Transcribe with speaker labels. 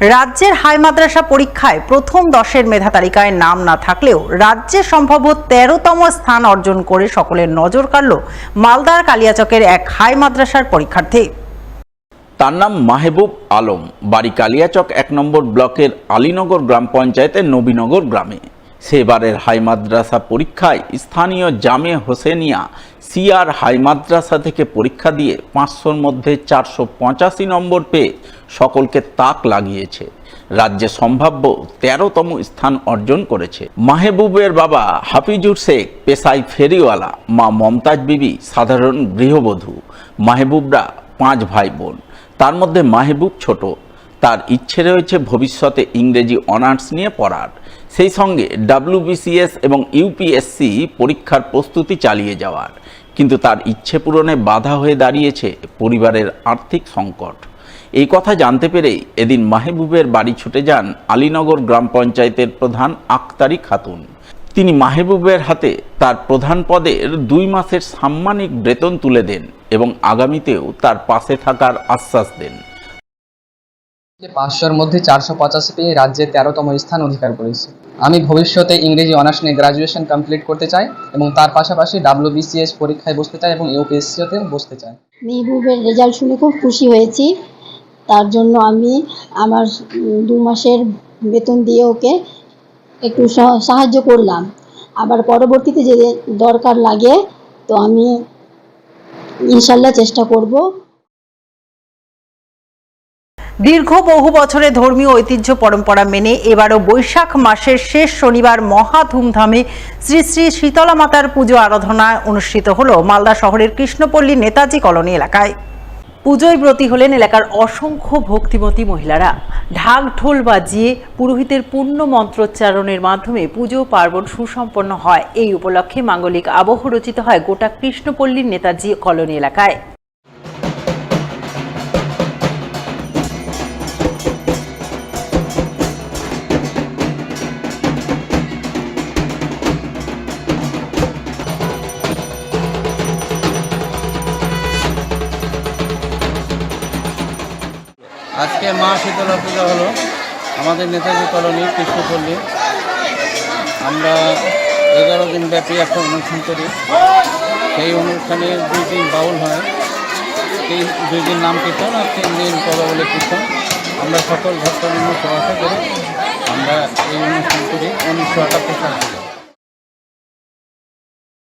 Speaker 1: রাজ্যের হাই মাদ্রাসা পরীক্ষায় প্রথম 10-এর মেধা তালিকায় নাম না থাকলেও রাজ্যে সম্ভব 13তম স্থান অর্জন করে সকলের নজর কাড়ল মালদার কালিয়াচকের এক হাই মাদ্রাসার পরীক্ষার্থী।
Speaker 2: তার নাম মাহবুব আলম, বাড়ি কালিয়াচক 1 নম্বর ব্লকের আলীনগর গ্রাম পঞ্চায়েতের নবীনগর গ্রামে। সেবারের হাই মাদ্রাসা পরীক্ষায় স্থানীয় জামে হোসেনিয়া সিআর হাই মাদ্রাসা থেকে পরীক্ষা দিয়ে 500-র মধ্যে 485 নম্বর পেয়ে সকলকে তাক লাগিয়েছে। রাজ্যে সম্ভাব্য 13তম স্থান অর্জন করেছে। মাহবুবের বাবা হাফিজুর শেখ পেশায় ফেরিওয়ালা, মা মমতাজ বিবি সাধারণ গৃহবধূ। মাহবুবরা 5 ভাই বোন, তার মধ্যে মাহবুব ছোট। তার ইচ্ছে রয়েছে ভবিষ্যতে ইংরেজি অনার্স নিয়ে পড়ার, সেই সঙ্গে WBCS এবং UPSC পরীক্ষার প্রস্তুতি চালিয়ে যাওয়ার। কিন্তু তার ইচ্ছে পূরণে বাধা হয়ে দাঁড়িয়েছে পরিবারের আর্থিক সংকট। এই কথা জানতে পেরেই এদিন মাহবুবের বাড়ি ছুটে যান আলীনগর গ্রাম পঞ্চায়েতের প্রধান আক্তারি খাতুন। তিনি মাহবুবের হাতে তার প্রধান পদের 2 মাসের সাম্মানিক বেতন তুলে দেন এবং আগামীতেও তার পাশে থাকার আশ্বাস দেন।
Speaker 3: 500-র মধ্যে 485 পেয়ে রাজ্যে 13তম স্থান অধিকার করেছি। আমি ভবিষ্যতে ইংরেজি অনার্স নিয়ে গ্রাজুয়েশন কমপ্লিট করতে চাই এবং তার পাশাপাশি WBCS পরীক্ষায় বসতে চাই এবং UPSCতে বসতে চাই।
Speaker 4: মেহবুবের রেজাল্ট শুনে খুব খুশি হয়েছি। তার জন্য আমি আমার 2 মাসের বেতন দিয়ে ওকে একটু সাহায্য করলাম। আবার পরবর্তীতে যদি দরকার লাগে তো আমি ইনশাল্লাহ চেষ্টা করব।
Speaker 1: দীর্ঘ বহু বছরে ধর্মীয় ঐতিহ্য পরম্পরা মেনে এবারও বৈশাখ মাসের শেষ শনিবার মহা ধুমধামে শ্রী শ্রী শীতলা মাতার পুজো আরাধনা অনুষ্ঠিত হলো মালদা শহরের কৃষ্ণপল্লী নেতাজি কলোনি এলাকায়। পুজোয় ব্রতী হলেন এলাকার অসংখ্য ভক্তিমতী মহিলারা। ঢাক ঢোল বাজিয়ে পুরোহিতের পূর্ণ মন্ত্রোচ্চারণের মাধ্যমে পুজো পার্বণ সুসম্পন্ন হয়। এই উপলক্ষে মাঙ্গলিক আবহ রচিত হয় গোটা কৃষ্ণপল্লীর নেতাজি কলোনি এলাকায়।
Speaker 5: আজকে মা শীতলা পূজা হলো আমাদের নেতাজি কলোনি কৃষ্ণপল্লী। আমরা 11 দিন ব্যাপী একটা অনুষ্ঠান করি। সেই অনুষ্ঠানে 2 দিন বাউল হয়, 2 দিন নাম কীর্তন আর 3 দিন পদাবলী কীর্তন। আমরা সকল ভক্তবৃন্দ সহায়তা করে আমরা এই অনুষ্ঠান করি 1978 সাল থেকে।